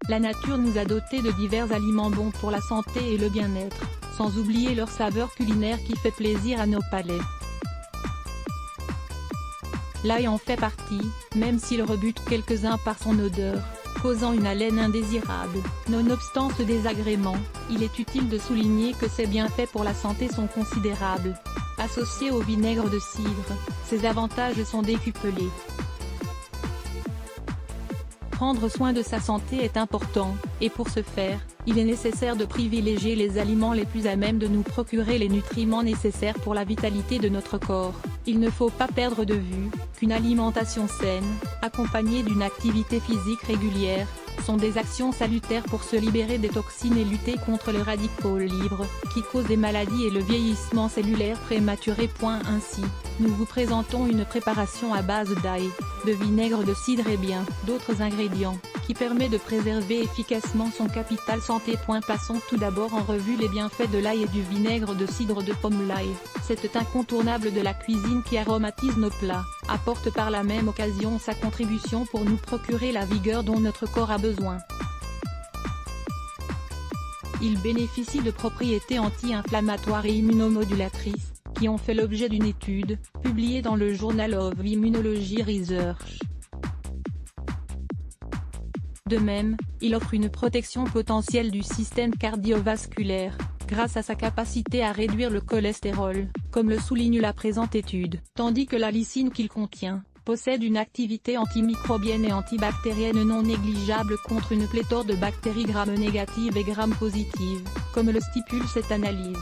La nature nous a dotés de divers aliments bons pour la santé et le bien-être, sans oublier leur saveur culinaire qui fait plaisir à nos palais. L'ail en fait partie, même s'il rebute quelques-uns par son odeur, causant une haleine indésirable. Nonobstant ce désagrément, il est utile de souligner que ses bienfaits pour la santé sont considérables. Associé au vinaigre de cidre, ses avantages sont décuplés. Prendre soin de sa santé est important, et pour ce faire, il est nécessaire de privilégier les aliments les plus à même de nous procurer les nutriments nécessaires pour la vitalité de notre corps. Il ne faut pas perdre de vue qu'une alimentation saine, accompagnée d'une activité physique régulière, sont des actions salutaires pour se libérer des toxines et lutter contre les radicaux libres, qui causent des maladies et le vieillissement cellulaire prématuré. Ainsi, nous vous présentons une préparation à base d'ail, de vinaigre de cidre et bien d'autres ingrédients, qui permet de préserver efficacement son capital santé. Passons tout d'abord en revue les bienfaits de l'ail et du vinaigre de cidre de pomme. L'ail, cet incontournable de la cuisine qui aromatise nos plats, apporte par la même occasion sa contribution pour nous procurer la vigueur dont notre corps a besoin. Il bénéficie de propriétés anti-inflammatoires et immunomodulatrices, qui ont fait l'objet d'une étude, publiée dans le Journal of Immunology Research. De même, il offre une protection potentielle du système cardiovasculaire, grâce à sa capacité à réduire le cholestérol, comme le souligne la présente étude, tandis que la lysine qu'il contient possède une activité antimicrobienne et antibactérienne non négligeable contre une pléthore de bactéries gram-négatives et gram-positives, comme le stipule cette analyse.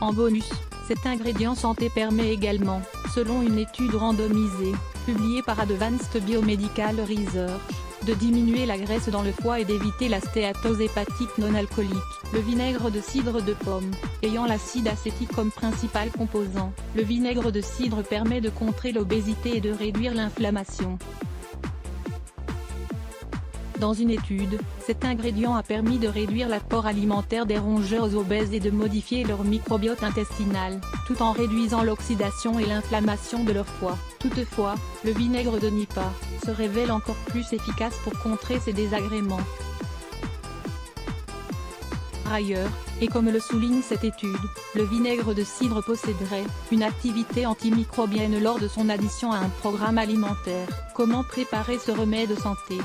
En bonus, cet ingrédient santé permet également, selon une étude randomisée, publiée par Advanced Biomedical Research, de diminuer la graisse dans le foie et d'éviter la stéatose hépatique non alcoolique. Le vinaigre de cidre de pomme, ayant l'acide acétique comme principal composant, le vinaigre de cidre permet de contrer l'obésité et de réduire l'inflammation. Dans une étude, cet ingrédient a permis de réduire l'apport alimentaire des rongeurs obèses et de modifier leur microbiote intestinal, tout en réduisant l'oxydation et l'inflammation de leur foie. Toutefois, le vinaigre de Nipah se révèle encore plus efficace pour contrer ces désagréments. Par ailleurs, et comme le souligne cette étude, le vinaigre de cidre posséderait une activité antimicrobienne lors de son addition à un programme alimentaire. Comment préparer ce remède santé ?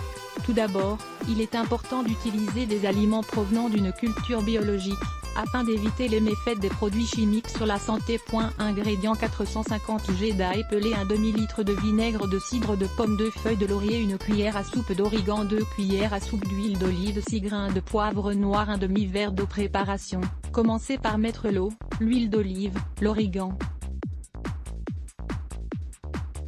Tout d'abord, il est important d'utiliser des aliments provenant d'une culture biologique, afin d'éviter les méfaits des produits chimiques sur la santé. Ingrédients 450 g d'ail pelé, 1 demi-litre de vinaigre de cidre de pomme, 2 feuilles de laurier, 1 cuillère à soupe d'origan, 2 cuillères à soupe d'huile d'olive, 6 grains de poivre noir, 1 demi-verre d'eau. Préparation. Commencez par mettre l'eau, l'huile d'olive, l'origan,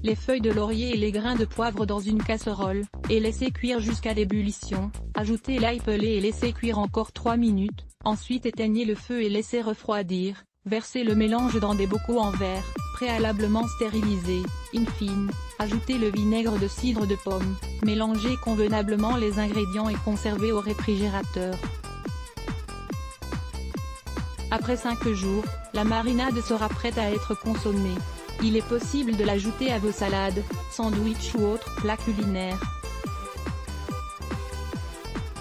les feuilles de laurier et les grains de poivre dans une casserole, et laissez cuire jusqu'à l'ébullition. Ajoutez l'ail pelé et laissez cuire encore 3 minutes, ensuite éteignez le feu et laissez refroidir. Versez le mélange dans des bocaux en verre, préalablement stérilisés. In fine, ajoutez le vinaigre de cidre de pomme, mélangez convenablement les ingrédients et conservez au réfrigérateur. Après 5 jours, la marinade sera prête à être consommée. Il est possible de l'ajouter à vos salades, sandwichs ou autres plats culinaires.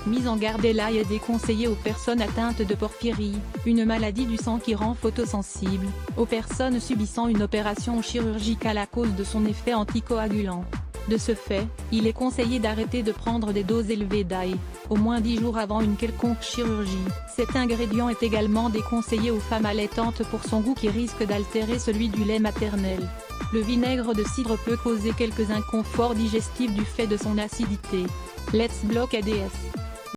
Mise en garde: l'ail est déconseillé aux personnes atteintes de porphyrie, une maladie du sang qui rend photosensible, aux personnes subissant une opération chirurgicale à cause de son effet anticoagulant. De ce fait, il est conseillé d'arrêter de prendre des doses élevées d'ail, au moins 10 jours avant une quelconque chirurgie. Cet ingrédient est également déconseillé aux femmes allaitantes pour son goût qui risque d'altérer celui du lait maternel. Le vinaigre de cidre peut causer quelques inconforts digestifs du fait de son acidité. Let's block ADS.